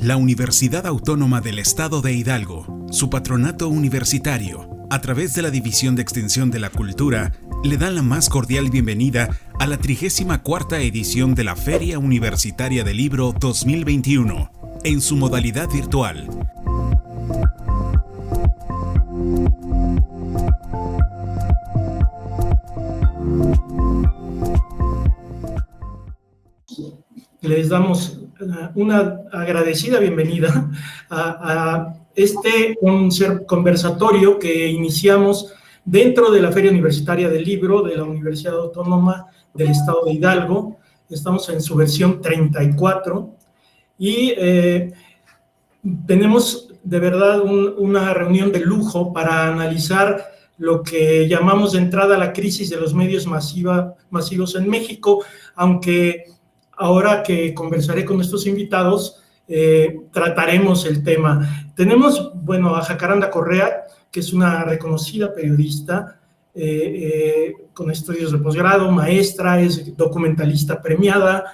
La Universidad Autónoma del Estado de Hidalgo, su patronato universitario, a través de la División de Extensión de la Cultura, le dan la más cordial bienvenida a la 34ª edición de la Feria Universitaria del Libro 2021, en su modalidad virtual. Les damos una agradecida bienvenida a este conversatorio que iniciamos dentro de la Feria Universitaria del Libro de la Universidad Autónoma del Estado de Hidalgo. Estamos en su versión 34 y tenemos de verdad una reunión de lujo para analizar lo que llamamos de entrada la crisis de los medios masivos en México, aunque ahora que conversaré con nuestros invitados, trataremos el tema. Tenemos, a Jacaranda Correa, que es una reconocida periodista con estudios de posgrado, maestra, es documentalista premiada,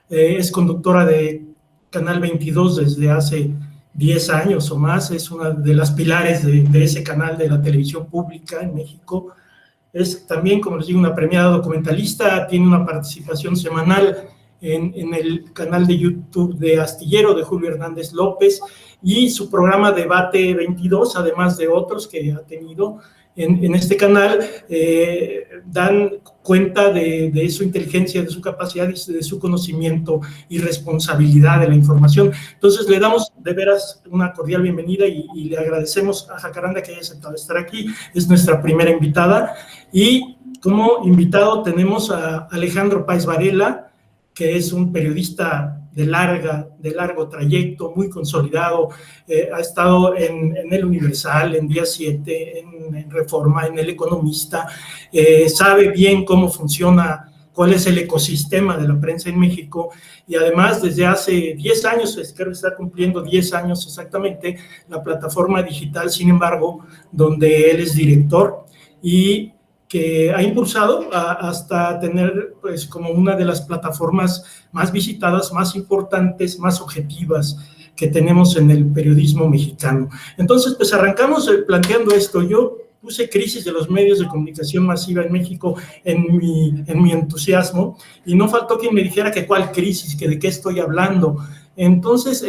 es conductora de Canal 22 desde hace 10 años o más, es una de las pilares de ese canal de la televisión pública en México. Es también, como les digo, una premiada documentalista, tiene una participación semanal en el canal de YouTube de Astillero, de Julio Hernández López, y su programa Debate 22, además de otros que ha tenido en este canal, dan cuenta de su inteligencia, de su capacidad, de su conocimiento y responsabilidad de la información. Entonces, le damos de veras una cordial bienvenida y le agradecemos a Jacaranda que haya aceptado estar aquí. Es nuestra primera invitada. Y como invitado tenemos a Alejandro Páez Varela, que es un periodista de largo trayecto, muy consolidado, ha estado en El Universal, en Día 7, en Reforma, en El Economista, sabe bien cómo funciona, cuál es el ecosistema de la prensa en México, y además desde hace 10 años, creo que está cumpliendo 10 años exactamente, la plataforma digital, sin embargo, donde él es director, y que ha impulsado hasta tener pues como una de las plataformas más visitadas, más importantes, más objetivas que tenemos en el periodismo mexicano. Entonces, pues arrancamos planteando esto. Yo puse crisis de los medios de comunicación masiva en México en mi entusiasmo, y no faltó quien me dijera que cuál crisis, que de qué estoy hablando. Entonces,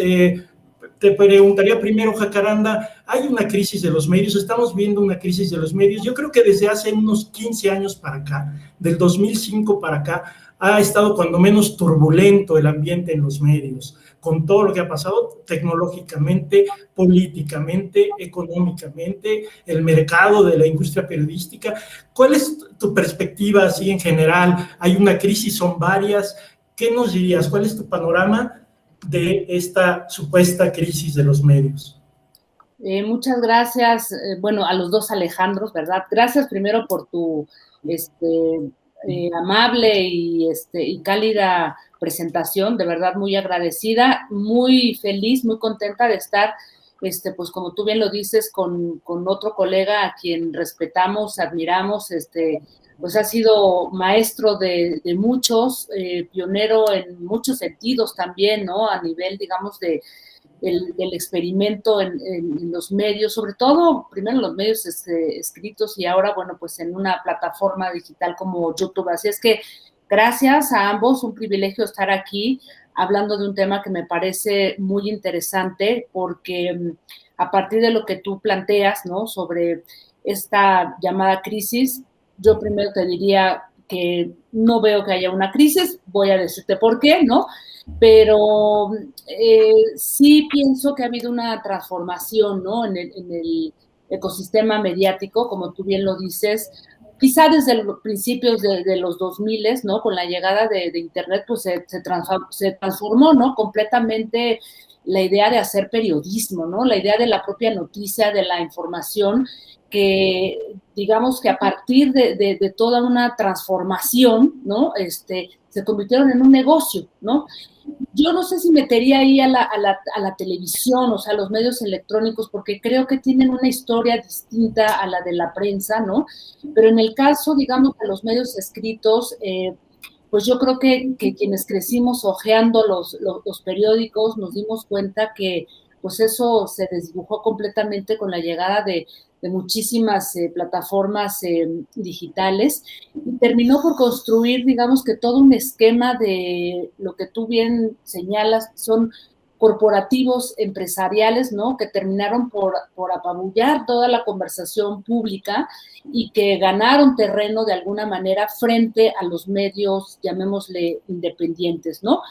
te preguntaría primero, Jacaranda, ¿hay una crisis de los medios? ¿Estamos viendo una crisis de los medios? Yo creo que desde hace unos 15 años para acá, del 2005 para acá, ha estado cuando menos turbulento el ambiente en los medios, con todo lo que ha pasado tecnológicamente, políticamente, económicamente, el mercado de la industria periodística. ¿Cuál es tu perspectiva así en general? ¿Hay una crisis? ¿Son varias? ¿Qué nos dirías? ¿Cuál es tu panorama de esta supuesta crisis de los medios? Muchas gracias, a los dos Alejandros, ¿verdad? Gracias primero por tu amable y cálida presentación, de verdad muy agradecida, muy feliz, muy contenta de estar, pues como tú bien lo dices, con otro colega a quien respetamos, admiramos, pues ha sido maestro de muchos, pionero en muchos sentidos también, ¿no? A nivel, digamos, del experimento en los medios, sobre todo, primero en los medios escritos y ahora, pues en una plataforma digital como YouTube. Así es que gracias a ambos, un privilegio estar aquí hablando de un tema que me parece muy interesante porque a partir de lo que tú planteas, ¿no? Sobre esta llamada crisis, yo primero te diría que no veo que haya una crisis, voy a decirte por qué, ¿no? Pero sí pienso que ha habido una transformación, ¿no? En el ecosistema mediático, como tú bien lo dices, quizá desde los principios de los 2000, ¿no? Con la llegada de Internet, pues se transformó, ¿no? Completamente la idea de hacer periodismo, ¿no? La idea de la propia noticia, de la información, que digamos que a partir de toda una transformación, ¿no? Se convirtieron en un negocio, ¿no? Yo no sé si metería ahí a la televisión, o sea, a los medios electrónicos, porque creo que tienen una historia distinta a la de la prensa, ¿no? Pero en el caso, digamos, de los medios escritos, pues yo creo que quienes crecimos hojeando los periódicos nos dimos cuenta que pues eso se desdibujó completamente con la llegada de muchísimas plataformas digitales y terminó por construir, digamos que todo un esquema de lo que tú bien señalas, son corporativos empresariales, ¿no? Que terminaron por apabullar toda la conversación pública y que ganaron terreno de alguna manera frente a los medios, llamémosle independientes, ¿no?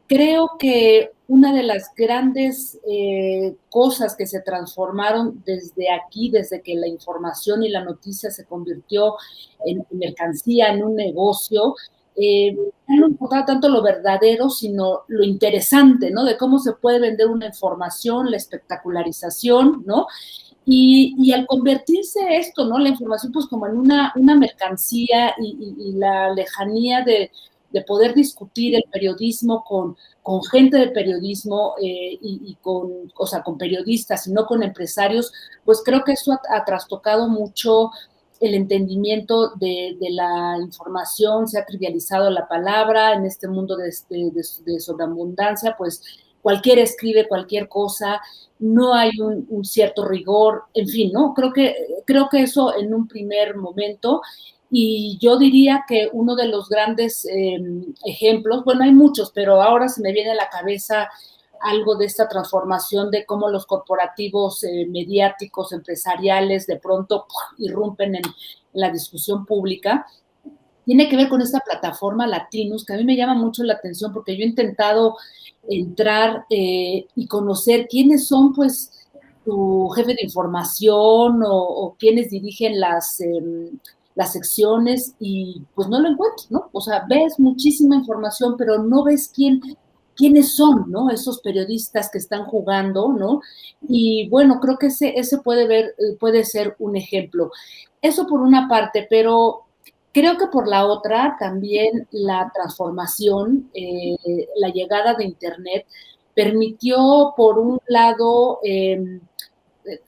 Creo que una de las grandes cosas que se transformaron desde aquí, desde que la información y la noticia se convirtió en mercancía, en un negocio, no importaba tanto lo verdadero, sino lo interesante, ¿no? De cómo se puede vender una información, la espectacularización, ¿no? Y al convertirse esto, ¿no? La información pues como en una mercancía y la lejanía de poder discutir el periodismo con gente de periodismo y con periodistas y no con empresarios, pues creo que eso ha trastocado mucho el entendimiento de la información, se ha trivializado la palabra en este mundo de sobreabundancia, pues cualquiera escribe cualquier cosa, no hay un cierto rigor, en fin, ¿no? Creo que eso en un primer momento, y yo diría que uno de los grandes ejemplos, bueno, hay muchos, pero ahora se me viene a la cabeza algo de esta transformación de cómo los corporativos mediáticos, empresariales, de pronto irrumpen en la discusión pública. Tiene que ver con esta plataforma Latinus, que a mí me llama mucho la atención porque yo he intentado entrar y conocer quiénes son, pues, tu jefe de información o quienes dirigen las secciones y pues no lo encuentro, ¿no? O sea, ves muchísima información, pero no ves quiénes son, ¿no? Esos periodistas que están jugando, ¿no? Y bueno, creo que ese puede ser un ejemplo. Eso por una parte, pero creo que por la otra también la transformación, la llegada de Internet permitió por un lado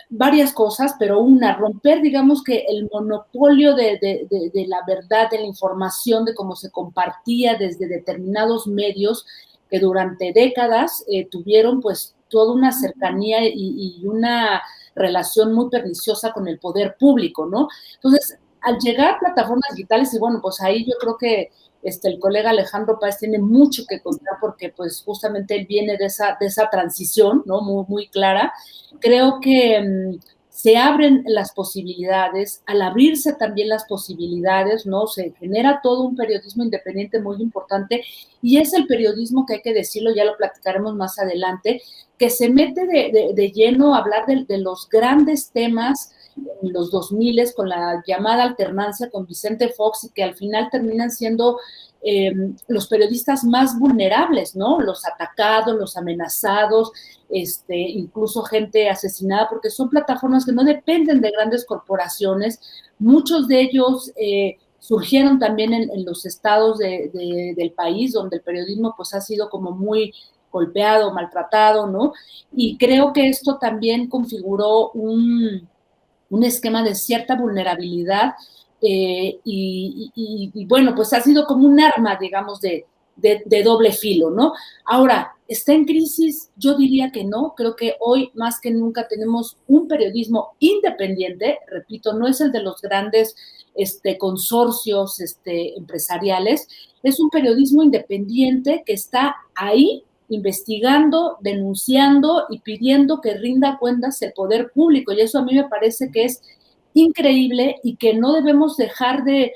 varias cosas, pero romper, digamos que el monopolio de la verdad, de la información, de cómo se compartía desde determinados medios que durante décadas tuvieron pues toda una cercanía y una relación muy perniciosa con el poder público, ¿no? Entonces, al llegar a plataformas digitales, y bueno, pues ahí yo creo que el colega Alejandro Páez tiene mucho que contar porque pues justamente él viene de esa transición, ¿no? Muy, muy clara. Creo que se abren las posibilidades, al abrirse también las posibilidades, ¿no? Se genera todo un periodismo independiente muy importante y es el periodismo que hay que decirlo, ya lo platicaremos más adelante, que se mete de lleno a hablar de los grandes temas en los 2000 con la llamada alternancia con Vicente Fox y que al final terminan siendo los periodistas más vulnerables, ¿no? Los atacados, los amenazados, incluso gente asesinada, porque son plataformas que no dependen de grandes corporaciones. Muchos de ellos surgieron también en los estados del país, donde el periodismo pues ha sido como muy golpeado, maltratado, ¿no? Y creo que esto también configuró un esquema de cierta vulnerabilidad y bueno, pues ha sido como un arma, digamos, de doble filo, ¿no? Ahora, ¿está en crisis? Yo diría que no. Creo que hoy más que nunca tenemos un periodismo independiente, repito, no es el de los grandes consorcios empresariales, es un periodismo independiente que está ahí investigando, denunciando y pidiendo que rinda cuentas el poder público. Y eso a mí me parece que es increíble y que no debemos dejar de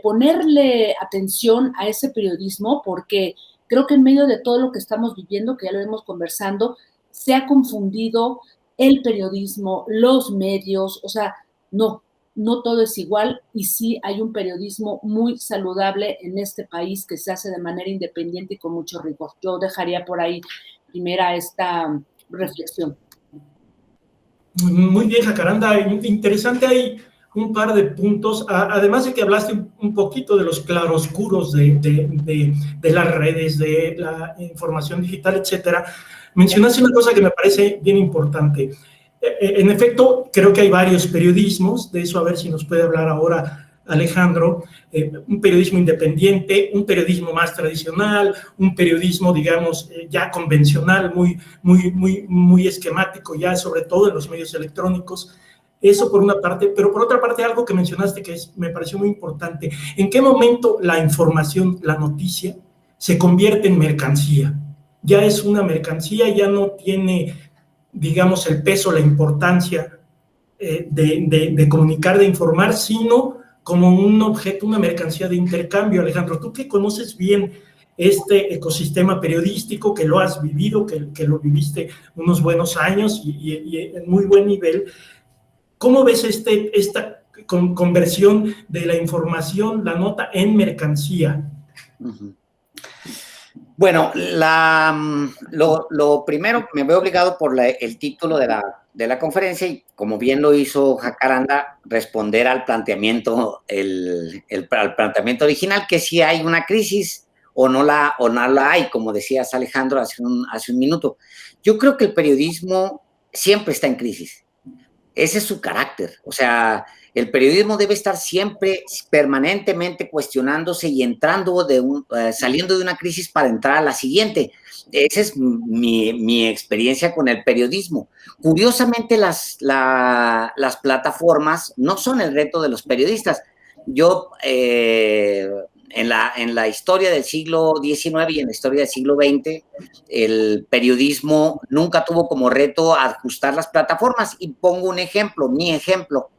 ponerle atención a ese periodismo, porque creo que en medio de todo lo que estamos viviendo, que ya lo hemos conversando, se ha confundido el periodismo, los medios, o sea, no todo es igual y sí hay un periodismo muy saludable en este país que se hace de manera independiente y con mucho rigor. Yo dejaría por ahí primera esta reflexión. Muy bien, Jacaranda. Interesante, hay un par de puntos, además de que hablaste un poquito de los claroscuros de las redes, de la información digital, etcétera. Mencionaste una cosa que me parece bien importante. En efecto, creo que hay varios periodismos, de eso a ver si nos puede hablar ahora Alejandro, un periodismo independiente, un periodismo más tradicional, un periodismo, digamos, ya convencional, muy esquemático, ya sobre todo en los medios electrónicos. Eso por una parte, pero por otra parte algo que mencionaste que me pareció muy importante. ¿En qué momento la información, la noticia, se convierte en mercancía? Ya es una mercancía, ya no tiene, digamos, el peso, la importancia de comunicar, de informar, sino como un objeto, una mercancía de intercambio. Alejandro, tú que conoces bien este ecosistema periodístico, que lo has vivido, que lo viviste unos buenos años y en muy buen nivel, ¿cómo ves esta conversión de la información, la nota, en mercancía? Uh-huh. Bueno, lo primero, me veo obligado por el título de la conferencia y, como bien lo hizo Jacaranda, responder al planteamiento, al planteamiento original, que si hay una crisis o no la hay, como decías, Alejandro, hace un minuto. Yo creo que el periodismo siempre está en crisis. Ese es su carácter. O sea, el periodismo debe estar siempre, permanentemente cuestionándose y entrando saliendo de una crisis para entrar a la siguiente. Esa es mi experiencia con el periodismo. Curiosamente, las plataformas no son el reto de los periodistas. Yo, en la historia del siglo XIX y en la historia del siglo XX, el periodismo nunca tuvo como reto ajustar las plataformas. Y pongo un ejemplo, mi ejemplo.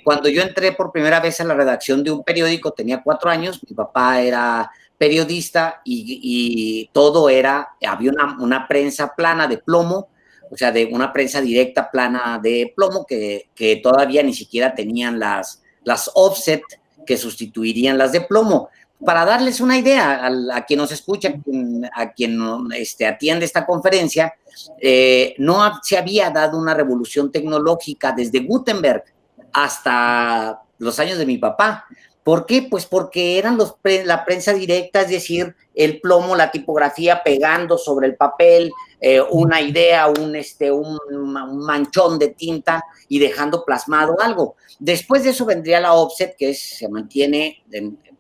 Cuando yo entré por primera vez a la redacción de un periódico, tenía 4 años, mi papá era periodista y todo había una prensa plana de plomo, o sea, de una prensa directa plana de plomo que todavía ni siquiera tenían las offset que sustituirían las de plomo. Para darles una idea a quien nos escucha, a quien atiende esta conferencia, no se había dado una revolución tecnológica desde Gutenberg hasta los años de mi papá. ¿Por qué? Pues porque eran la prensa directa, es decir, el plomo, la tipografía pegando sobre el papel, una idea, un manchón de tinta y dejando plasmado algo. Después de eso vendría la offset, que se mantiene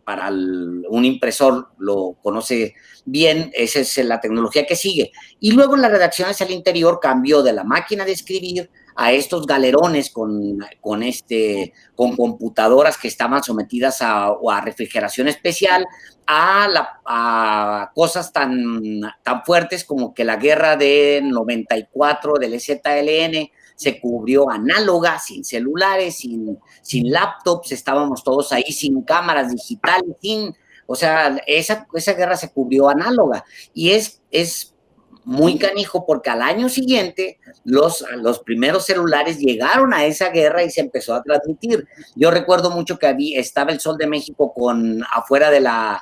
para un impresor, lo conoce bien, esa es la tecnología que sigue. Y luego en las redacciones al interior cambió de la máquina de escribir a estos galerones con computadoras que estaban sometidas a refrigeración especial, a cosas tan fuertes como que la guerra de 94 del EZLN se cubrió análoga, sin celulares, sin laptops, estábamos todos ahí sin cámaras digitales, o sea, esa guerra se cubrió análoga. Y es muy canijo porque al año siguiente los primeros celulares llegaron a esa guerra y se empezó a transmitir. Yo recuerdo mucho que estaba el Sol de México afuera de la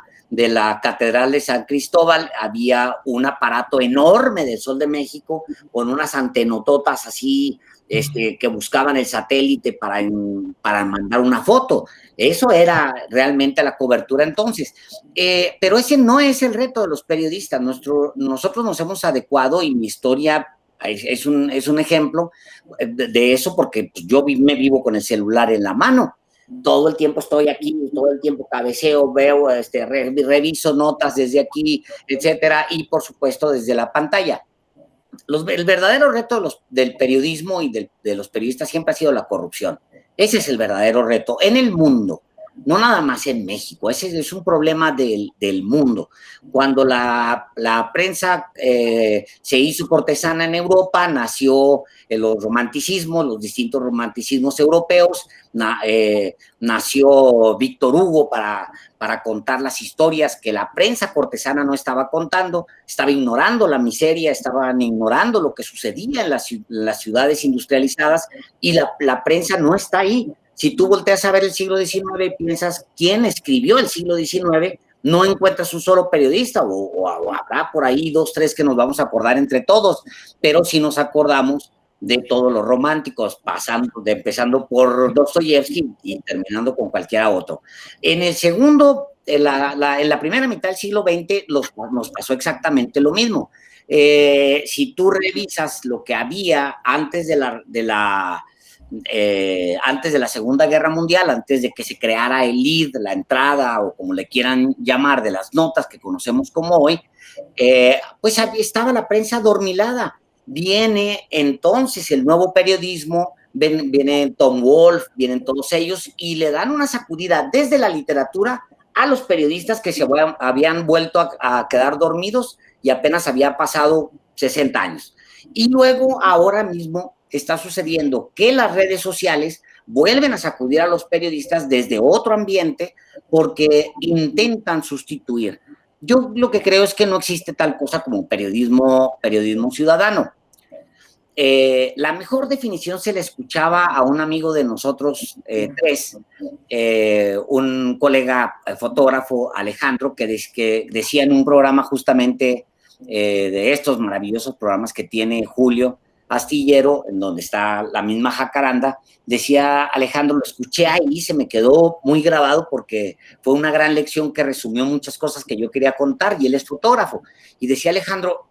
Catedral de San Cristóbal, había un aparato enorme del Sol de México con unas antenototas así, que buscaban el satélite para mandar una foto. Eso era realmente la cobertura entonces. Pero ese no es el reto de los periodistas. Nosotros nos hemos adecuado, y mi historia es un ejemplo de eso, porque yo me vivo con el celular en la mano. Todo el tiempo estoy aquí, todo el tiempo cabeceo, veo, reviso notas desde aquí, etcétera, y por supuesto desde la pantalla. El verdadero reto del periodismo y de los periodistas siempre ha sido la corrupción. Ese es el verdadero reto en el mundo, no nada más en México. Ese es un problema del mundo. Cuando la prensa se hizo cortesana en Europa, nació los romanticismos, los distintos romanticismos europeos, nació Víctor Hugo para contar las historias que la prensa cortesana no estaba contando, estaba ignorando la miseria, estaban ignorando lo que sucedía en las ciudades industrializadas, y la prensa no está ahí. Si tú volteas a ver el siglo XIX y piensas quién escribió el siglo XIX, no encuentras un solo periodista, o habrá por ahí 2, 3 que nos vamos a acordar entre todos, pero sí nos acordamos de todos los románticos, empezando por Dostoyevsky y terminando con cualquiera otro. En la primera mitad del siglo XX nos pasó exactamente lo mismo. Si tú revisas lo que había antes de antes de la Segunda Guerra Mundial, antes de que se creara el lead, la entrada o como le quieran llamar, de las notas que conocemos como hoy, pues estaba la prensa adormilada. Viene entonces el nuevo periodismo, viene Tom Wolfe, vienen todos ellos y le dan una sacudida desde la literatura a los periodistas que se habían vuelto a quedar dormidos y apenas había pasado 60 años. Y luego, ahora mismo, está sucediendo que las redes sociales vuelven a sacudir a los periodistas desde otro ambiente porque intentan sustituir. Yo lo que creo es que no existe tal cosa como periodismo ciudadano. La mejor definición se le escuchaba a un amigo de nosotros tres, un colega fotógrafo, Alejandro, que decía en un programa justamente de estos maravillosos programas que tiene Julio Astillero, en donde está la misma jacaranda, decía Alejandro, lo escuché ahí, se me quedó muy grabado porque fue una gran lección que resumió muchas cosas que yo quería contar, y él es fotógrafo, y decía Alejandro,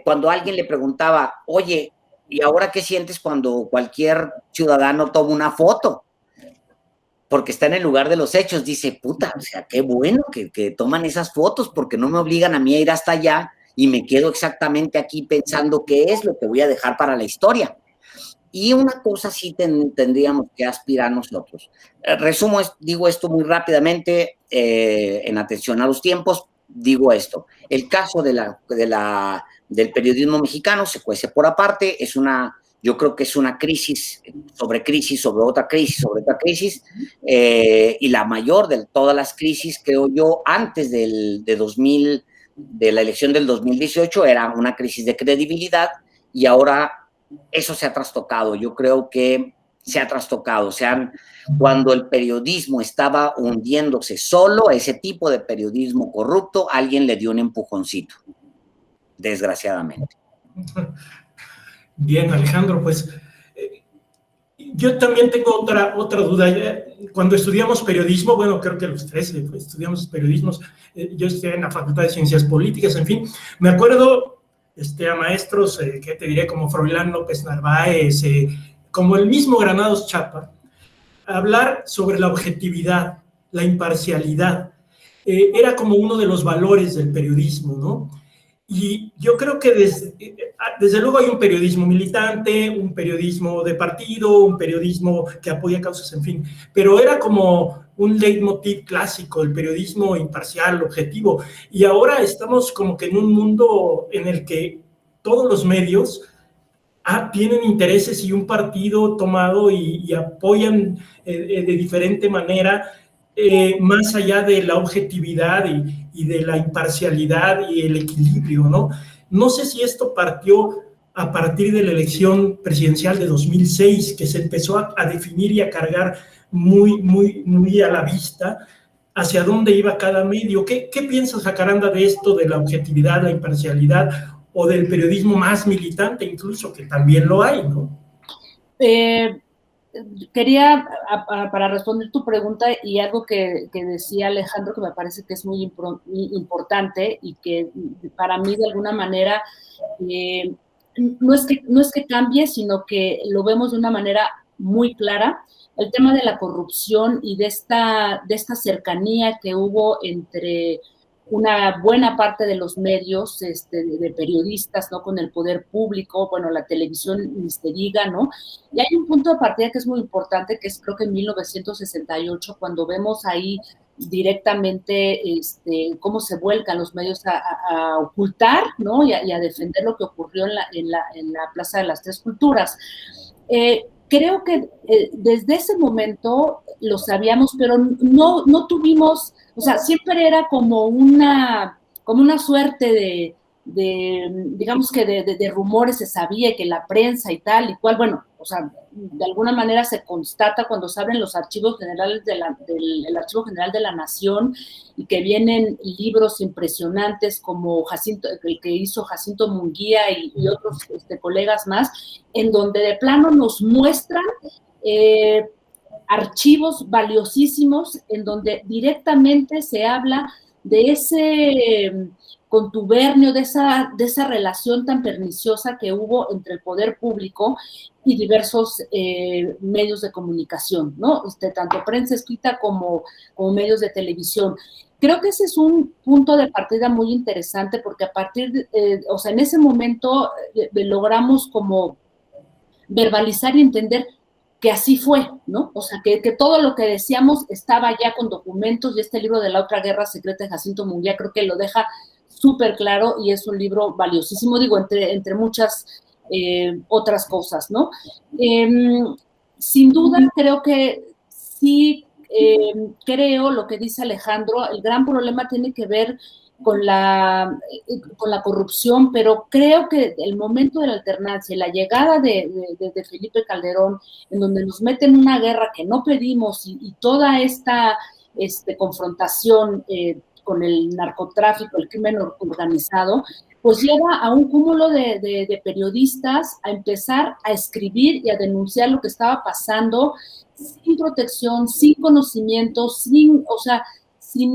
cuando alguien le preguntaba, oye, ¿y ahora qué sientes cuando cualquier ciudadano toma una foto? Porque está en el lugar de los hechos, dice, puta, o sea, qué bueno que toman esas fotos porque no me obligan a mí a ir hasta allá y me quedo exactamente aquí pensando qué es lo que voy a dejar para la historia. Y una cosa sí tendríamos que aspirar nosotros. Resumo, digo esto muy rápidamente, en atención a los tiempos, digo esto. El caso del periodismo mexicano se cuece por aparte, yo creo que es una crisis sobre otra crisis, y la mayor de todas las crisis, creo yo, antes de la elección del 2018, era una crisis de credibilidad, y ahora eso se ha trastocado. Yo creo que se ha trastocado. Cuando el periodismo estaba hundiéndose solo, ese tipo de periodismo corrupto, alguien le dio un empujoncito, desgraciadamente. Bien, Alejandro, pues yo también tengo otra duda. Cuando estudiamos periodismo, bueno, creo que los tres estudiamos periodismos, yo estudié en la Facultad de Ciencias Políticas, en fin, me acuerdo a maestros, que te diré, como Froilán López Narváez, como el mismo Granados Chapa, hablar sobre la objetividad, la imparcialidad, era como uno de los valores del periodismo, ¿no? Y yo creo que desde luego hay un periodismo militante, un periodismo de partido, un periodismo que apoya causas, en fin, pero era como un leitmotiv clásico, el periodismo imparcial, objetivo, y ahora estamos como que en un mundo en el que todos los medios tienen intereses y un partido tomado y apoyan de diferente manera, más allá de la objetividad y de la imparcialidad y el equilibrio, ¿no? No sé si esto partió a partir de la elección presidencial de 2006, que se empezó a definir y a cargar muy a la vista hacia dónde iba cada medio. ¿Qué piensas, Jacaranda, de esto, de la objetividad, la imparcialidad, o del periodismo más militante incluso, que también lo hay, ¿no? Quería, para responder tu pregunta, y algo que decía Alejandro, que me parece que es muy importante y que para mí de alguna manera no es que cambie, sino que lo vemos de una manera muy clara, el tema de la corrupción y de esta cercanía que hubo entre una buena parte de los medios, de periodistas, ¿no?, con el poder público, bueno, la televisión ni se diga, ¿no? Y hay un punto de partida que es muy importante, que es creo que en 1968, cuando vemos ahí directamente cómo se vuelcan los medios a ocultar, ¿no?, y a defender lo que ocurrió en la Plaza de las Tres Culturas. Creo que desde ese momento lo sabíamos, pero no tuvimos, o sea, siempre era como una suerte digamos que de rumores, se sabía que la prensa y tal y cual, bueno, o sea, de alguna manera se constata cuando se abren los archivos generales del Archivo General de la Nación, y que vienen libros impresionantes como el que hizo Jacinto Munguía y otros colegas más, en donde de plano nos muestran archivos valiosísimos en donde directamente se habla de ese contubernio, de esa relación tan perniciosa que hubo entre el poder público y diversos medios de comunicación, ¿no? Tanto prensa escrita como medios de televisión. Creo que ese es un punto de partida muy interesante, porque a partir de, o sea, en ese momento logramos como verbalizar y entender que así fue, ¿no? O sea, que todo lo que decíamos estaba ya con documentos, y este libro de La otra guerra secreta de Jacinto Munguía creo que lo deja súper claro, y es un libro valiosísimo, digo, entre muchas otras cosas, ¿no? Sin duda, creo que sí, creo lo que dice Alejandro, el gran problema tiene que ver con la corrupción, pero creo que el momento de la alternancia y la llegada de Felipe Calderón, en donde nos meten en una guerra que no pedimos, y toda esta confrontación con el narcotráfico, el crimen organizado, pues lleva a un cúmulo de periodistas a empezar a escribir y a denunciar lo que estaba pasando sin protección, sin conocimiento, sin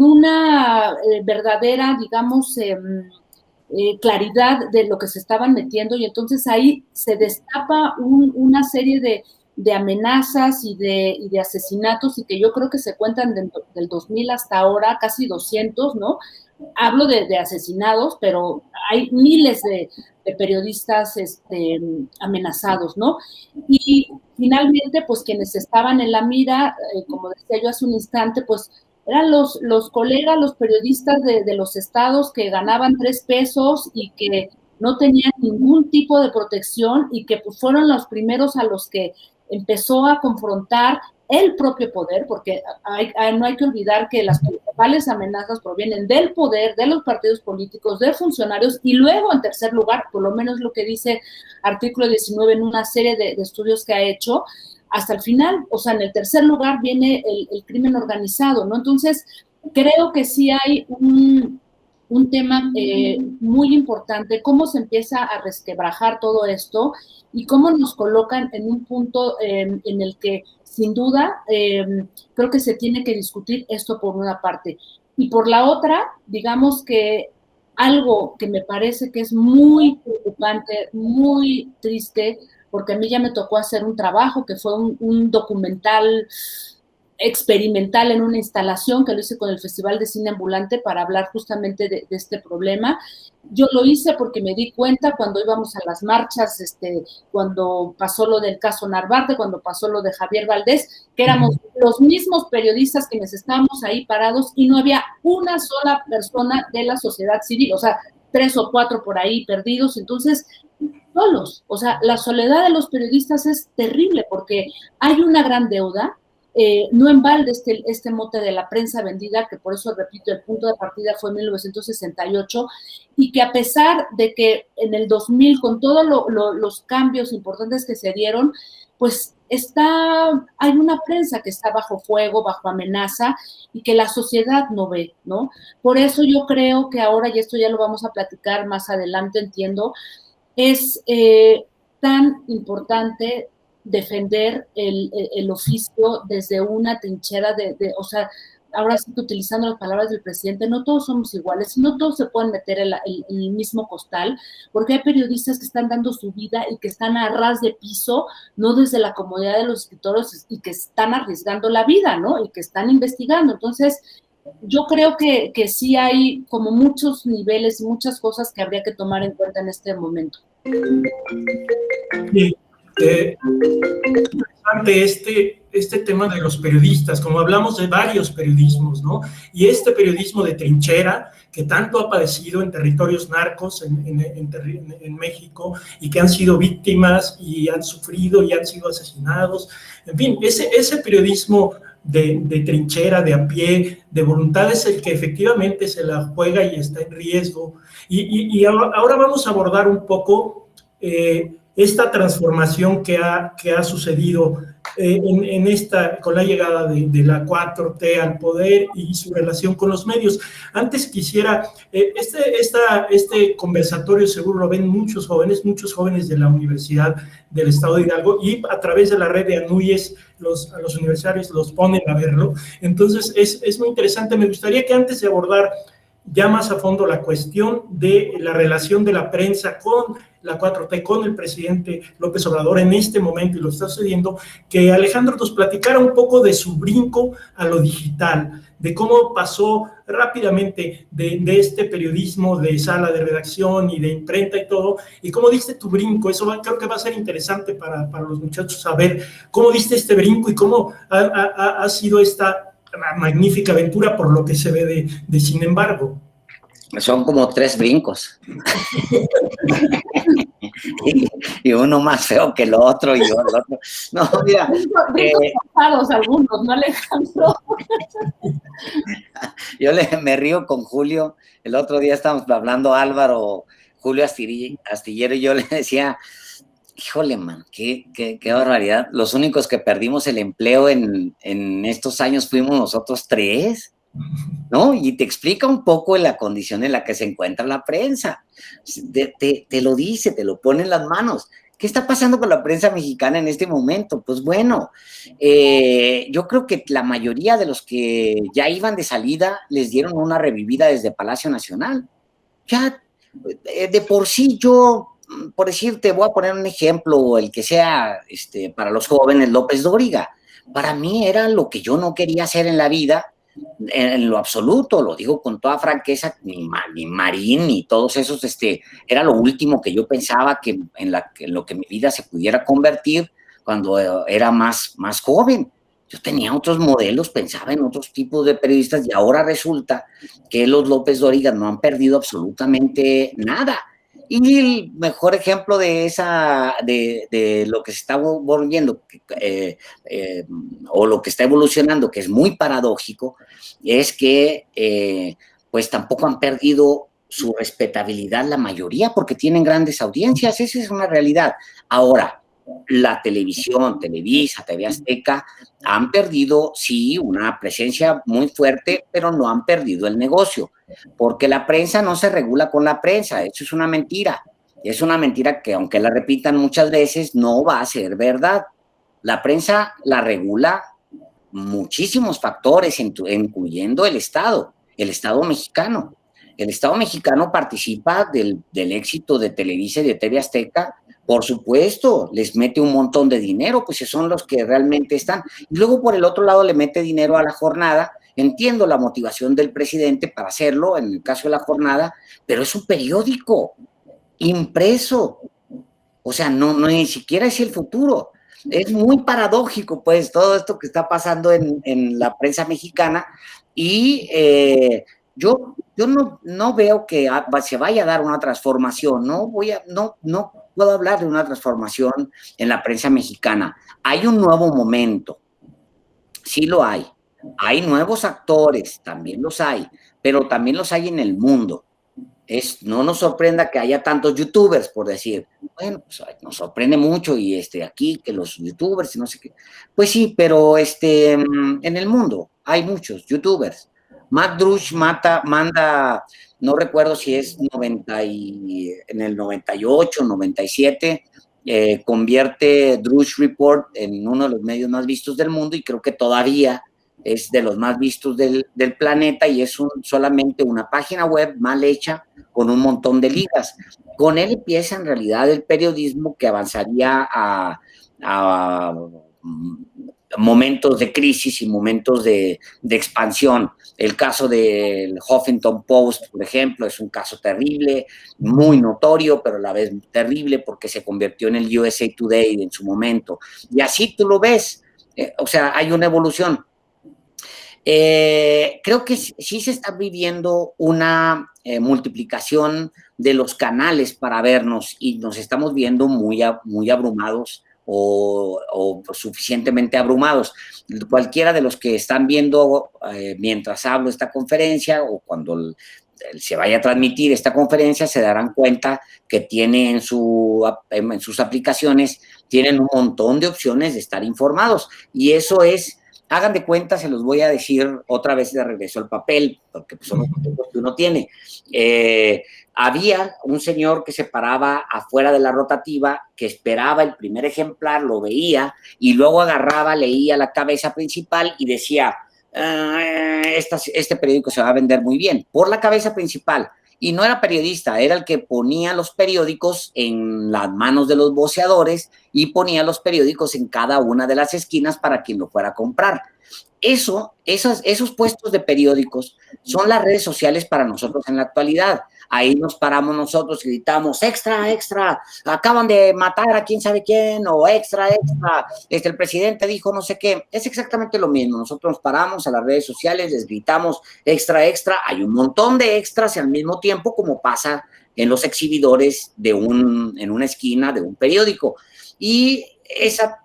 una verdadera, digamos, claridad de lo que se estaban metiendo, y entonces ahí se destapa una serie de amenazas y de asesinatos, y que yo creo que se cuentan del 2000 hasta ahora, casi 200, ¿no? Hablo de asesinados, pero hay miles de periodistas amenazados, ¿no? Y finalmente, pues quienes estaban en la mira, como decía yo hace un instante, pues eran los colegas, los periodistas de los estados que ganaban 3 pesos y que no tenían ningún tipo de protección, y que pues fueron los primeros a los que empezó a confrontar el propio poder, porque no hay que olvidar que las principales amenazas provienen del poder, de los partidos políticos, de funcionarios, y luego, en tercer lugar, por lo menos lo que dice artículo 19 en una serie de estudios que ha hecho, hasta el final, o sea, en el tercer lugar viene el crimen organizado, ¿no? Entonces, creo que sí hay un tema muy importante, cómo se empieza a resquebrajar todo esto y cómo nos colocan en un punto en el que, sin duda, creo que se tiene que discutir esto por una parte. Y por la otra, digamos que algo que me parece que es muy preocupante, muy triste, porque a mí ya me tocó hacer un trabajo que fue un documental experimental en una instalación que lo hice con el Festival de Cine Ambulante para hablar justamente de este problema. Yo lo hice porque me di cuenta cuando íbamos a las marchas, cuando pasó lo del caso Narvarte, cuando pasó lo de Javier Valdés, que éramos los mismos periodistas quienes estábamos ahí parados, y no había una sola persona de la sociedad civil, o sea, 3 o 4 por ahí perdidos. Entonces, solos, o sea, la soledad de los periodistas es terrible, porque hay una gran deuda. No en balde este mote de la prensa vendida, que por eso, repito, el punto de partida fue 1968, y que a pesar de que en el 2000, con todos los cambios importantes que se dieron, pues hay una prensa que está bajo fuego, bajo amenaza, y que la sociedad no ve, ¿no? Por eso yo creo que ahora, y esto ya lo vamos a platicar más adelante, entiendo, es tan importante defender el oficio desde una trinchera o sea, ahora sí que utilizando las palabras del presidente, no todos somos iguales, no todos se pueden meter en el mismo costal, porque hay periodistas que están dando su vida y que están a ras de piso, no desde la comodidad de los escritorios, y que están arriesgando la vida, ¿no? Y que están investigando. Entonces, yo creo que sí hay como muchos niveles y muchas cosas que habría que tomar en cuenta en este momento. Sí. Interesante este tema de los periodistas, como hablamos de varios periodismos, ¿no? Y este periodismo de trinchera que tanto ha padecido en territorios narcos en México, y que han sido víctimas y han sufrido y han sido asesinados. En fin, ese periodismo de trinchera, de a pie, de voluntad, es el que efectivamente se la juega y está en riesgo. Y ahora vamos a abordar un poco esta transformación que ha sucedido con la llegada de la 4T al poder y su relación con los medios. Antes quisiera, este conversatorio seguro lo ven muchos jóvenes de la Universidad del Estado de Hidalgo, y a través de la red de ANUYES a los universitarios los ponen a verlo. Entonces es muy interesante. Me gustaría que antes de abordar ya más a fondo la cuestión de la relación de la prensa con la 4T, con el presidente López Obrador en este momento, y lo está sucediendo, que Alejandro nos platicara un poco de su brinco a lo digital, de cómo pasó rápidamente de este periodismo de sala de redacción y de imprenta y todo, y cómo diste tu brinco. Eso creo que va a ser interesante para los muchachos saber cómo diste este brinco y cómo ha sido esta magnífica aventura por lo que se ve de Sin embargo. Son como 3 brincos. y uno más feo que el otro, y el otro. No, mira. Pasados algunos, ¿no, Alejandro? Yo me río con Julio. El otro día estábamos hablando, Álvaro, Julio Astillero, y yo le decía, híjole, man, qué barbaridad. Los únicos que perdimos el empleo en estos años fuimos nosotros 3. ¿No? Y te explica un poco la condición en la que se encuentra la prensa. Te lo dice, te lo pone en las manos. ¿Qué está pasando con la prensa mexicana en este momento? Pues bueno, yo creo que la mayoría de los que ya iban de salida les dieron una revivida desde Palacio Nacional. Ya, de por sí yo, por decirte, voy a poner un ejemplo, el que sea para los jóvenes, López Dóriga. Para mí era lo que yo no quería hacer en la vida, en lo absoluto, lo digo con toda franqueza, ni Marín, ni todos esos, era lo último que yo pensaba que en lo que mi vida se pudiera convertir cuando era más joven. Yo tenía otros modelos, pensaba en otros tipos de periodistas, y ahora resulta que los López Dóriga no han perdido absolutamente nada. Y el mejor ejemplo de lo que se está volviendo o lo que está evolucionando, que es muy paradójico, es que pues tampoco han perdido su respetabilidad la mayoría, porque tienen grandes audiencias. Esa es una realidad. Ahora, la televisión, Televisa, TV Azteca, han perdido, sí, una presencia muy fuerte, pero no han perdido el negocio, porque la prensa no se regula con la prensa. Eso es una mentira. Es una mentira que, aunque la repitan muchas veces, no va a ser verdad. La prensa la regula muchísimos factores, incluyendo el Estado mexicano. El Estado mexicano participa del éxito de Televisa y de TV Azteca. Por supuesto, les mete un montón de dinero, pues son los que realmente están. Y luego, por el otro lado, le mete dinero a La Jornada. Entiendo la motivación del presidente para hacerlo, en el caso de La Jornada, pero es un periódico impreso. O sea, no ni siquiera es el futuro. Es muy paradójico, pues, todo esto que está pasando en la prensa mexicana. Y yo no veo que se vaya a dar una transformación. No puedo hablar de una transformación en la prensa mexicana. Hay un nuevo momento, sí lo hay. Hay nuevos actores, también los hay, pero también los hay en el mundo. No nos sorprenda que haya tantos youtubers, por decir. Bueno, pues nos sorprende mucho, y aquí que los youtubers y no sé qué. Pues sí, pero en el mundo hay muchos youtubers. Matt Drusch manda, no recuerdo si es en el 98, 97, convierte Drusch Report en uno de los medios más vistos del mundo, y creo que todavía es de los más vistos del planeta, y es solamente una página web mal hecha con un montón de ligas. Con él empieza en realidad el periodismo que avanzaría a momentos de crisis y momentos de expansión. El caso del Huffington Post, por ejemplo, es un caso terrible, muy notorio, pero a la vez terrible, porque se convirtió en el USA Today en su momento. Y así tú lo ves. O sea, hay una evolución. Creo que sí se está viviendo una multiplicación de los canales para vernos, y nos estamos viendo muy abrumados o suficientemente abrumados. Cualquiera de los que están viendo mientras hablo esta conferencia, o cuando se vaya a transmitir esta conferencia, se darán cuenta que tiene en sus aplicaciones, tienen un montón de opciones de estar informados, y eso es, hagan de cuenta, se los voy a decir otra vez de regreso al papel, porque pues, son los tiempos que uno tiene. Había un señor que se paraba afuera de la rotativa, que esperaba el primer ejemplar, lo veía, y luego agarraba, leía la cabeza principal y decía: este periódico se va a vender muy bien, por la cabeza principal. Y no era periodista, era el que ponía los periódicos en las manos de los voceadores y ponía los periódicos en cada una de las esquinas para quien lo fuera a comprar. Esos puestos de periódicos son las redes sociales para nosotros en la actualidad. Ahí nos paramos nosotros y gritamos, extra, extra, acaban de matar a quién sabe quién, o extra, extra, el presidente dijo no sé qué. Es exactamente lo mismo. Nosotros nos paramos a las redes sociales, les gritamos extra, extra. Hay un montón de extras y al mismo tiempo, como pasa en los exhibidores en una esquina de un periódico. Y esa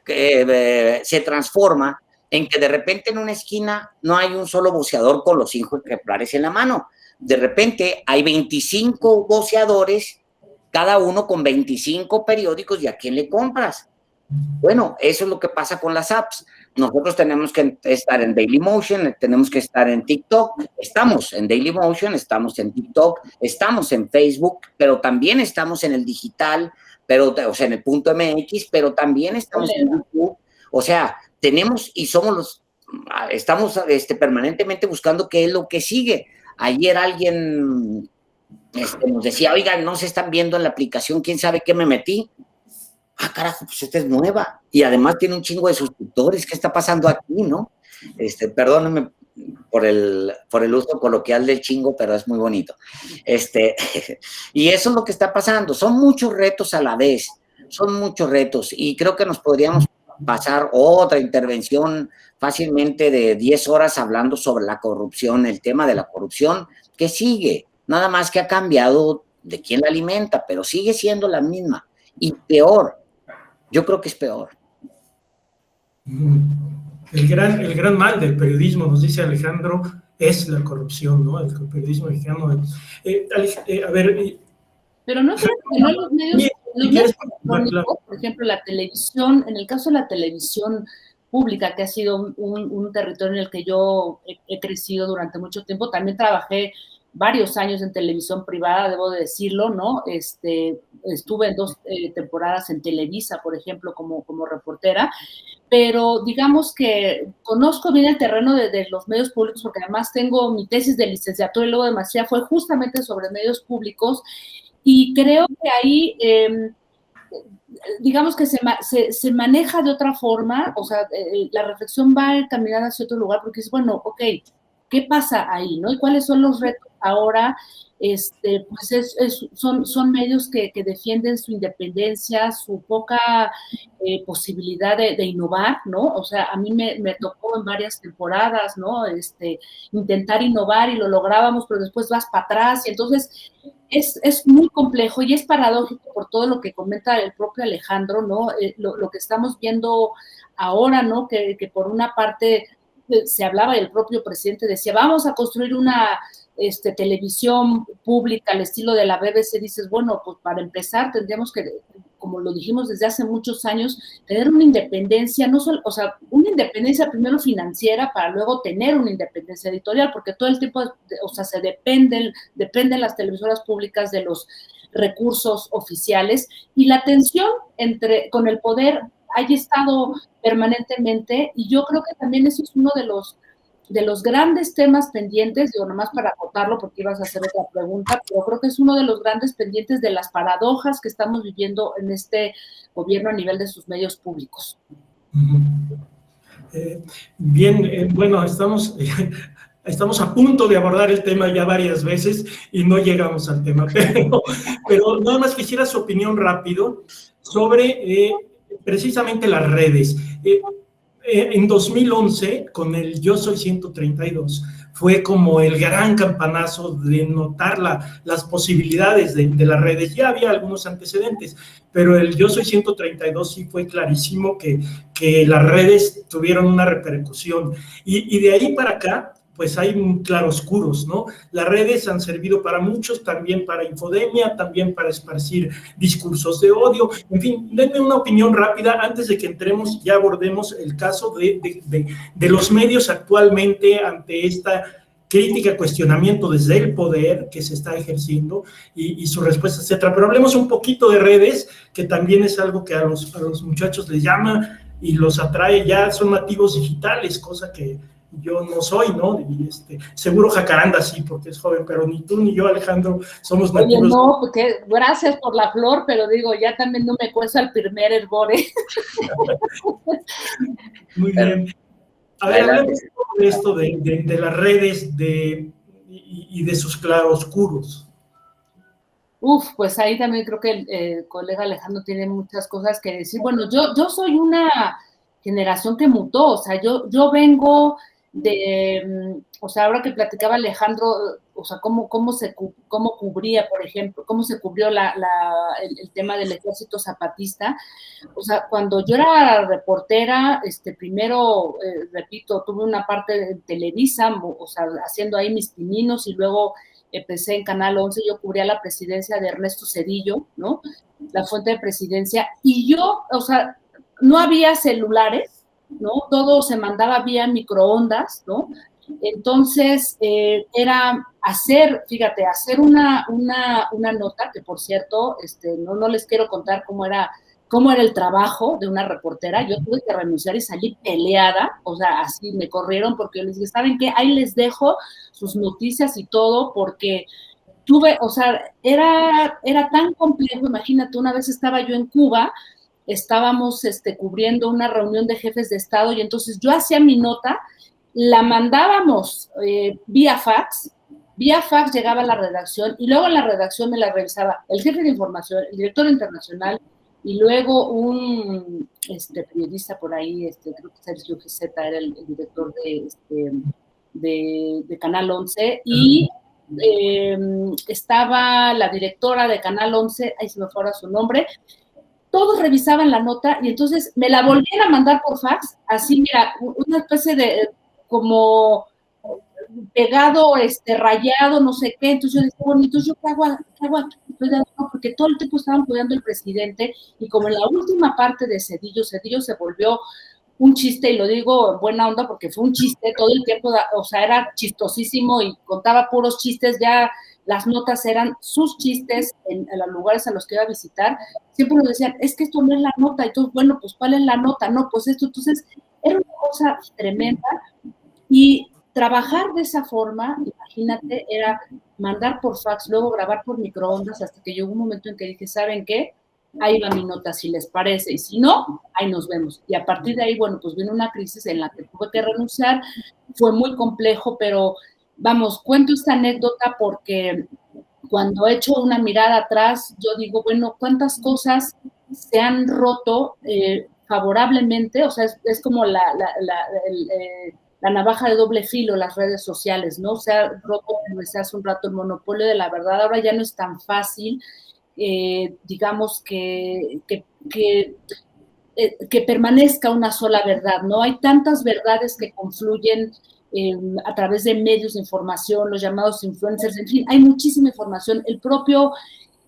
se transforma en que de repente en una esquina no hay un solo voceador con los 5 ejemplares en la mano. De repente hay 25 voceadores, cada uno con 25 periódicos, ¿y a quién le compras? Bueno, eso es lo que pasa con las apps. Nosotros tenemos que estar en Dailymotion, tenemos que estar en TikTok, estamos en Dailymotion, estamos en TikTok, estamos en Facebook, pero también estamos en el digital, o sea, en el .mx, pero también estamos en YouTube. O sea, tenemos y estamos permanentemente buscando qué es lo que sigue. Ayer alguien nos decía, oigan, no se están viendo en la aplicación, ¿quién sabe qué me metí? Ah, carajo, pues esta es nueva. Y además tiene un chingo de suscriptores. ¿Qué está pasando aquí, no? Perdónenme por el uso coloquial del chingo, pero es muy bonito. Y eso es lo que está pasando. Son muchos retos a la vez. Son muchos retos. Y creo que nos podríamos pasar otra intervención fácilmente de 10 horas hablando sobre la corrupción, el tema de la corrupción que sigue, nada más que ha cambiado de quién la alimenta, pero sigue siendo la misma y peor, yo creo que es peor. El gran mal del periodismo, nos dice Alejandro, es la corrupción, ¿no? El periodismo mexicano. Pero no creo que no los medios por ejemplo, la televisión, en el caso de la televisión pública, que ha sido un territorio en el que yo he crecido durante mucho tiempo, también trabajé varios años en televisión privada, debo de decirlo, ¿no? Estuve en 2 temporadas en Televisa, por ejemplo, como reportera, pero digamos que conozco bien el terreno de los medios públicos, porque además tengo mi tesis de licenciatura y luego de maestría fue justamente sobre medios públicos, y creo que ahí, digamos que se maneja de otra forma, o sea, la reflexión va encaminada hacia otro lugar, porque es, bueno, ok, ¿qué pasa ahí, no? ¿Y cuáles son los retos ahora? Pues son medios que defienden su independencia, su poca posibilidad de innovar, ¿no? O sea, a mí me tocó en varias temporadas, ¿no? Intentar innovar y lo lográbamos, pero después vas para atrás y entonces es muy complejo y es paradójico por todo lo que comenta el propio Alejandro, ¿no? Lo que estamos viendo ahora, ¿no? Que por una parte se hablaba y el propio presidente decía, vamos a construir una televisión pública al estilo de la BBC. Dices, bueno, pues para empezar tendríamos que, como lo dijimos desde hace muchos años, tener una independencia, no solo, o sea, una independencia primero financiera para luego tener una independencia editorial, porque todo el tiempo, o sea, dependen las televisoras públicas de los recursos oficiales y la tensión con el poder haya estado permanentemente, y yo creo que también eso es uno de los grandes temas pendientes, digo, nomás para acotarlo porque ibas a hacer otra pregunta, pero creo que es uno de los grandes pendientes de las paradojas que estamos viviendo en este gobierno a nivel de sus medios públicos. Bueno, estamos a punto de abordar el tema ya varias veces y no llegamos al tema, pero nada más quisiera su opinión rápido sobre precisamente las redes. En 2011, con el Yo Soy 132, fue como el gran campanazo de notar las posibilidades de las redes. Ya había algunos antecedentes, pero el Yo Soy 132 sí fue clarísimo que las redes tuvieron una repercusión. Y de ahí para acá, pues hay claroscuros, ¿no? Las redes han servido para muchos, también para infodemia, también para esparcir discursos de odio. En fin, denme una opinión rápida antes de que entremos, ya abordemos el caso de los medios actualmente ante esta crítica, cuestionamiento desde el poder que se está ejerciendo y su respuesta, etcétera. Pero hablemos un poquito de redes, que también es algo que a los muchachos les llama y los atrae, ya son nativos digitales, cosa que yo no soy, ¿no? Y seguro Jacaranda sí, porque es joven, pero ni tú ni yo, Alejandro, somos nativos. Oye, no, porque gracias por la flor, pero digo, ya también no me cuesta el primer hervor, ¿eh? Muy bien. A ver, hablemos de esto de las redes y de sus claroscuros. Pues ahí también creo que el colega Alejandro tiene muchas cosas que decir. Bueno, yo soy una generación que mutó, o sea, yo vengo o sea, ahora que platicaba Alejandro, o sea, cómo cubría, por ejemplo, cómo se cubrió el tema del ejército zapatista. O sea, cuando yo era reportera, primero, repito, tuve una parte de Televisa, o sea, haciendo ahí mis pininos, y luego empecé en Canal 11, yo cubría la presidencia de Ernesto Zedillo, ¿no? La fuente de presidencia, y yo, o sea, no había celulares, ¿no? Todo se mandaba vía microondas, ¿no? Entonces, era hacer una nota, que por cierto, no les quiero contar cómo era el trabajo de una reportera. Yo tuve que renunciar y salí peleada, o sea, así me corrieron, porque yo les dije, ¿saben qué? Ahí les dejo sus noticias y todo, porque o sea, era tan complejo. Imagínate, una vez estaba yo en Cuba, estábamos cubriendo una reunión de jefes de Estado, y entonces yo hacía mi nota, la mandábamos vía fax llegaba a la redacción, y luego en la redacción me la revisaba el jefe de información, el director internacional, y luego un periodista por ahí, creo que Sergio Gizeta era el director de Canal 11, y estaba la directora de Canal 11, ahí se me fue ahora su nombre. Todos revisaban la nota, y entonces me la volvían a mandar por fax, así, mira, una especie de como pegado, rayado, no sé qué. Entonces yo decía, bueno, entonces yo qué hago aquí, porque todo el tiempo estaban cuidando el presidente, y como en la última parte de Zedillo se volvió un chiste, y lo digo en buena onda porque fue un chiste todo el tiempo, o sea, era chistosísimo y contaba puros chistes, ya las notas eran sus chistes en los lugares a los que iba a visitar. Siempre nos decían, es que esto no es la nota, y entonces, bueno, pues ¿cuál es la nota? No, pues esto. Entonces era una cosa tremenda, y trabajar de esa forma, imagínate, era mandar por fax, luego grabar por microondas, hasta que llegó un momento en que dije, ¿saben qué? Ahí va mi nota, si les parece, y si no, ahí nos vemos. Y a partir de ahí, bueno, pues vino una crisis en la que tuve que renunciar, fue muy complejo, pero vamos, cuento esta anécdota porque cuando echo una mirada atrás, yo digo, bueno, ¿cuántas cosas se han roto favorablemente? O sea, es como la navaja de doble filo, las redes sociales, ¿no? Se ha roto, como decía hace un rato, el monopolio de la verdad. Ahora ya no es tan fácil, digamos, que permanezca una sola verdad, ¿no? Hay tantas verdades que confluyen a través de medios de información, los llamados influencers, en fin, hay muchísima información. El propio,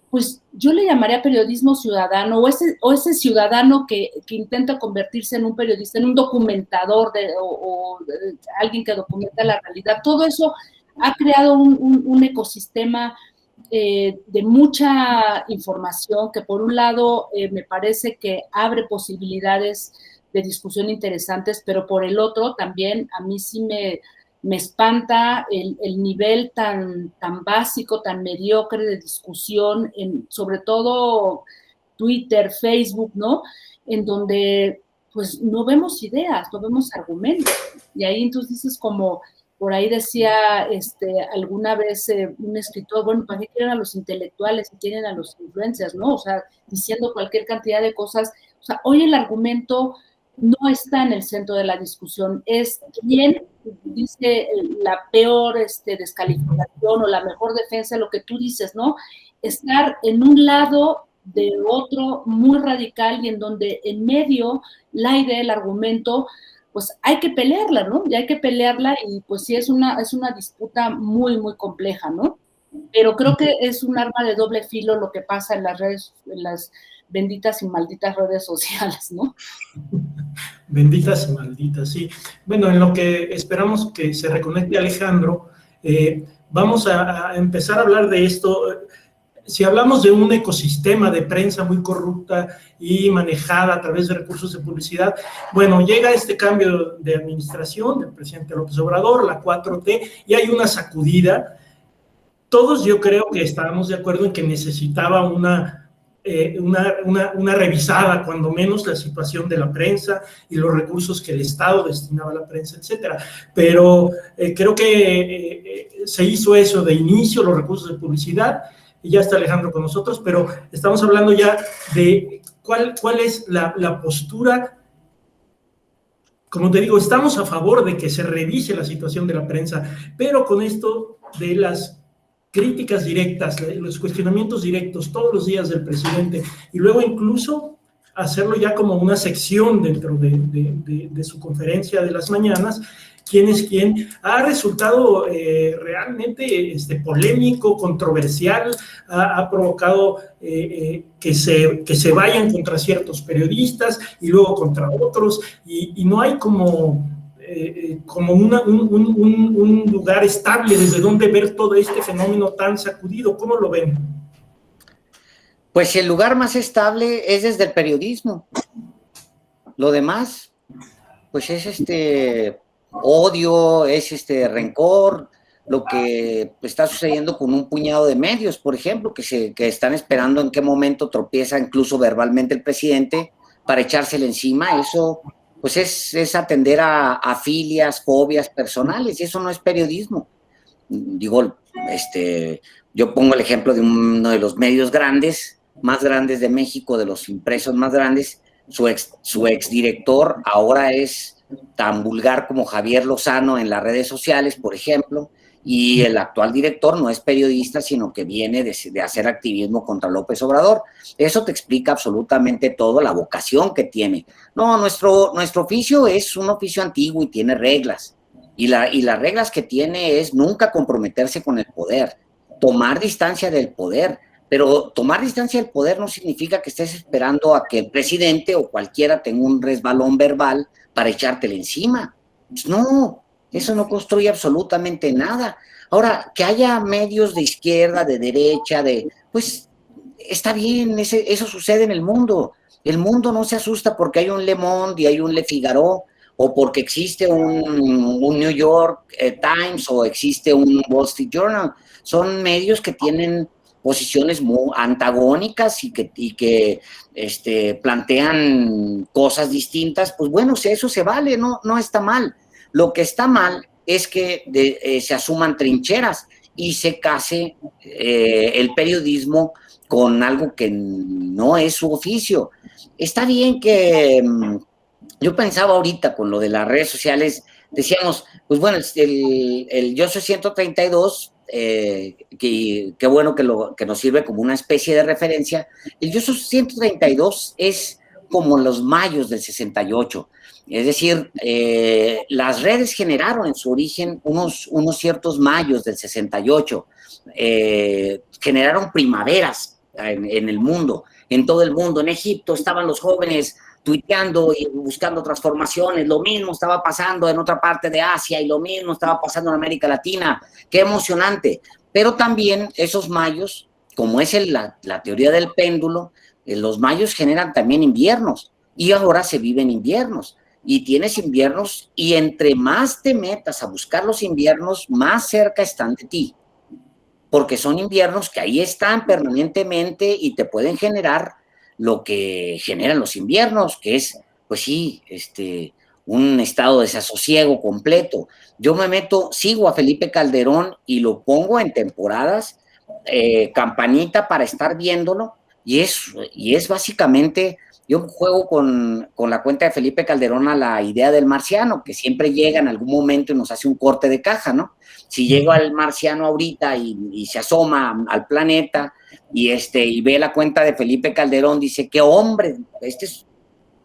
pues yo le llamaría periodismo ciudadano, o ese ciudadano que intenta convertirse en un periodista, en un documentador o alguien que documenta la realidad. Todo eso ha creado un ecosistema de mucha información que, por un lado, me parece que abre posibilidades de discusión interesantes, pero por el otro también a mí sí me espanta el nivel tan básico, tan mediocre de discusión, sobre todo Twitter, Facebook, ¿no? En donde pues no vemos ideas, no vemos argumentos. Y ahí entonces dices, como por ahí decía alguna vez un escritor, bueno, ¿para qué quieren a los intelectuales y quieren a los influencers, no? O sea, diciendo cualquier cantidad de cosas. O sea, hoy el argumento no está en el centro de la discusión, es quién dice la peor descalificación o la mejor defensa, lo que tú dices, ¿no? Estar en un lado de otro muy radical, y en donde en medio la idea, el argumento, pues hay que pelearla, ¿no? Y hay que pelearla, y pues sí es una disputa muy, muy compleja, ¿no? Pero creo que es un arma de doble filo lo que pasa en las redes, en las benditas y malditas redes sociales, ¿no? Benditas y malditas, sí. Bueno, en lo que esperamos que se reconecte Alejandro, vamos a empezar a hablar de esto. si hablamos de un ecosistema de prensa muy corrupta y manejada a través de recursos de publicidad, bueno, llega este cambio de administración del presidente López Obrador, la 4T, y hay una sacudida. Todos yo creo que estábamos de acuerdo en que necesitaba una revisada, cuando menos, la situación de la prensa y los recursos que el Estado destinaba a la prensa, etcétera. Pero creo que se hizo eso de inicio, los recursos de publicidad, y ya está Alejandro con nosotros, pero estamos hablando ya de cuál es la postura. Como te digo, estamos a favor de que se revise la situación de la prensa, pero con esto de las críticas directas, los cuestionamientos directos todos los días del presidente, y luego incluso hacerlo ya como una sección dentro de su conferencia de las mañanas, quién es quién, ha resultado realmente polémico, controversial, ha provocado que se vayan contra ciertos periodistas y luego contra otros, y no hay como un lugar estable desde donde ver todo este fenómeno tan sacudido. ¿Cómo lo ven? Pues el lugar más estable es desde el periodismo. Lo demás, pues es odio, es rencor, lo que está sucediendo con un puñado de medios, por ejemplo, que están esperando en qué momento tropieza incluso verbalmente el presidente para echársele encima. Eso pues es atender a filias, fobias personales, y eso no es periodismo. Digo, yo pongo el ejemplo de uno de los medios más grandes de México, de los impresos más grandes. Su exdirector ahora es tan vulgar como Javier Lozano en las redes sociales, por ejemplo, y el actual director no es periodista, sino que viene de hacer activismo contra López Obrador. Eso te explica absolutamente todo, la vocación que tiene. No, nuestro oficio es un oficio antiguo y tiene reglas, y las reglas que tiene es nunca comprometerse con el poder, tomar distancia del poder, pero tomar distancia del poder no significa que estés esperando a que el presidente o cualquiera tenga un resbalón verbal para echártele encima. Pues no, eso no construye absolutamente nada. Ahora, que haya medios de izquierda, de derecha, pues está bien, eso sucede en el mundo. El mundo no se asusta porque hay un Le Monde y hay un Le Figaro, o porque existe un New York Times o existe un Wall Street Journal. Son medios que tienen posiciones muy antagónicas y que plantean cosas distintas. Pues bueno, eso se vale, no está mal. Lo que está mal es que se asuman trincheras y se case el periodismo con algo que no es su oficio. Está bien que yo pensaba ahorita con lo de las redes sociales, decíamos, pues bueno, el Yo Soy 132, qué bueno que nos sirve como una especie de referencia. El Yo Soy 132 es como los mayos del 68. Es decir, las redes generaron en su origen unos ciertos mayos del 68, generaron primaveras en el mundo, en todo el mundo. En Egipto estaban los jóvenes tuiteando y buscando transformaciones, lo mismo estaba pasando en otra parte de Asia y lo mismo estaba pasando en América Latina. Qué emocionante. Pero también esos mayos, como es la teoría del péndulo, los mayos generan también inviernos, y ahora se viven inviernos. Y tienes inviernos, y entre más te metas a buscar los inviernos, más cerca están de ti, porque son inviernos que ahí están permanentemente y te pueden generar lo que generan los inviernos, que es, pues sí, un estado de desasosiego completo. Yo sigo a Felipe Calderón y lo pongo en temporadas, campanita para estar viéndolo, y es básicamente... Yo juego con la cuenta de Felipe Calderón a la idea del marciano, que siempre llega en algún momento y nos hace un corte de caja, ¿no? Si llega el marciano ahorita y se asoma al planeta y ve la cuenta de Felipe Calderón, dice, qué hombre,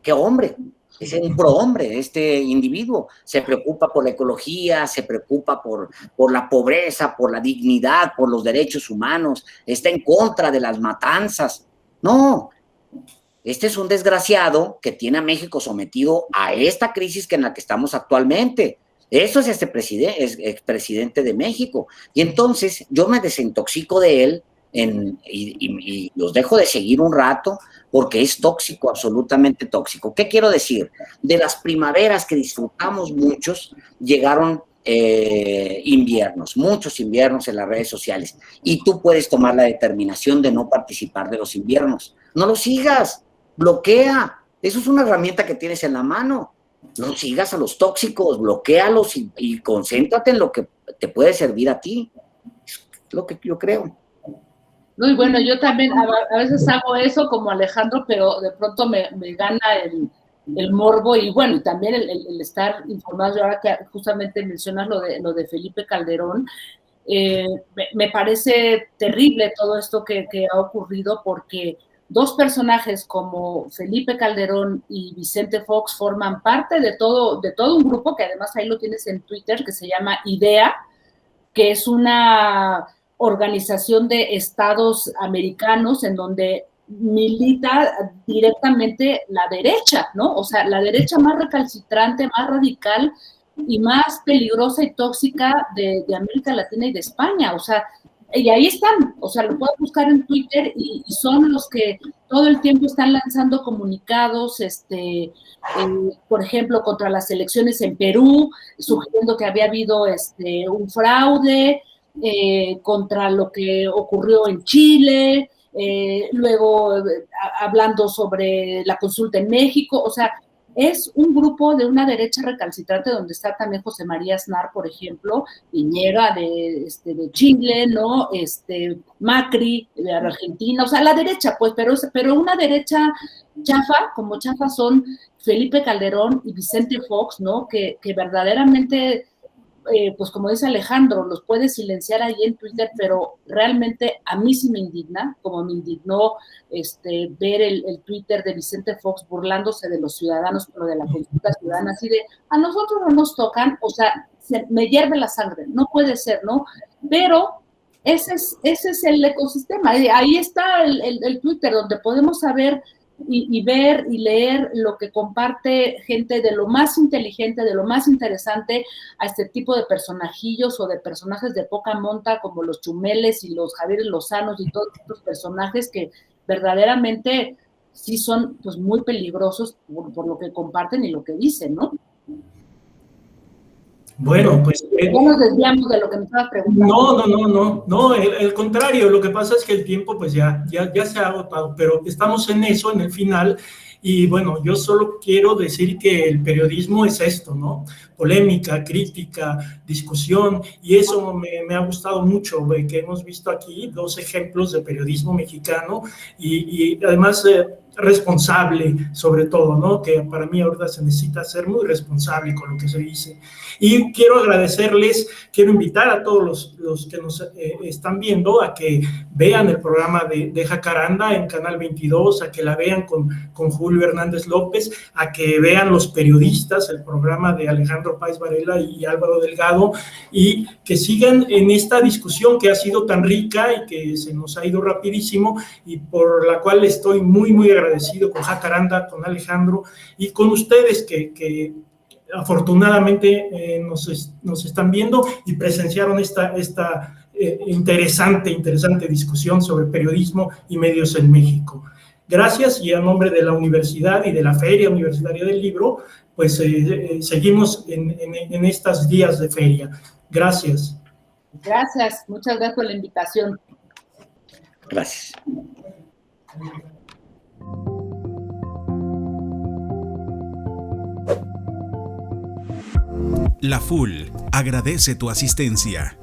qué hombre, es un prohombre, este individuo. Se preocupa por la ecología, se preocupa por la pobreza, por la dignidad, por los derechos humanos, está en contra de las matanzas. No, este es un desgraciado que tiene a México sometido a esta crisis en la que estamos actualmente. Eso es expresidente de México. Y entonces yo me desintoxico de él y los dejo de seguir un rato porque es tóxico, absolutamente tóxico. ¿Qué quiero decir? De las primaveras que disfrutamos muchos, llegaron inviernos, muchos inviernos en las redes sociales, y tú puedes tomar la determinación de no participar de los inviernos. No los sigas, bloquea. Eso es una herramienta que tienes en la mano. No sigas a los tóxicos, bloquéalos y concéntrate en lo que te puede servir a ti. Es lo que yo creo. No, y bueno, yo también a veces hago eso como Alejandro, pero de pronto me gana el morbo y bueno, y también el estar informado. Ahora que justamente mencionas lo de Felipe Calderón, me parece terrible todo esto que ha ocurrido, porque dos personajes como Felipe Calderón y Vicente Fox forman parte de todo un grupo, que además ahí lo tienes en Twitter, que se llama IDEA, que es una organización de estados americanos en donde milita directamente la derecha, ¿no? O sea, la derecha más recalcitrante, más radical y más peligrosa y tóxica de América Latina y de España. O sea, y ahí están, o sea, lo puedes buscar en Twitter y son los que todo el tiempo están lanzando comunicados, por ejemplo, contra las elecciones en Perú, sugiriendo que había habido un fraude, contra lo que ocurrió en Chile, luego hablando sobre la consulta en México. O sea, es un grupo de una derecha recalcitrante donde está también José María Aznar, por ejemplo, Piñera de Chile, ¿no? Macri de Argentina, o sea, la derecha, pues, pero una derecha chafa, como chafa son Felipe Calderón y Vicente Fox, ¿no? Que verdaderamente, pues como dice Alejandro, los puede silenciar ahí en Twitter, pero realmente a mí sí me indigna, como me indignó ver el Twitter de Vicente Fox burlándose de los ciudadanos, pero de la consulta ciudadana, así de, a nosotros no nos tocan, o sea, me hierve la sangre, no puede ser, ¿no? Pero ese es el ecosistema, ahí está el Twitter, donde podemos saber y ver y leer lo que comparte gente de lo más inteligente, de lo más interesante, a este tipo de personajillos o de personajes de poca monta como los Chumeles y los Javieres Lozanos y todos estos personajes que verdaderamente sí son pues muy peligrosos por lo que comparten y lo que dicen, ¿no? Bueno, pues... no nos desviamos de lo que me estabas preguntando. No, el contrario, lo que pasa es que el tiempo pues ya se ha agotado, pero estamos en eso, en el final, y bueno, yo solo quiero decir que el periodismo es esto, ¿no? Polémica, crítica, discusión, y eso me ha gustado mucho, que hemos visto aquí dos ejemplos de periodismo mexicano y además... responsable, sobre todo, ¿no? Que para mí ahorita se necesita ser muy responsable con lo que se dice. Y quiero agradecerles, quiero invitar a todos los que nos están viendo a que vean el programa de Jacaranda en Canal 22, a que la vean con Julio Hernández López, a que vean Los Periodistas, el programa de Alejandro Páez Varela y Álvaro Delgado, y que sigan en esta discusión que ha sido tan rica y que se nos ha ido rapidísimo y por la cual estoy muy, muy agradecido con Jacaranda, con Alejandro y con ustedes que afortunadamente nos están viendo y presenciaron esta interesante discusión sobre periodismo y medios en México. Gracias, y a nombre de la universidad y de la Feria Universitaria del Libro, pues seguimos en estos días de feria. Gracias. Gracias, muchas gracias por la invitación. Gracias. La FUL agradece tu asistencia.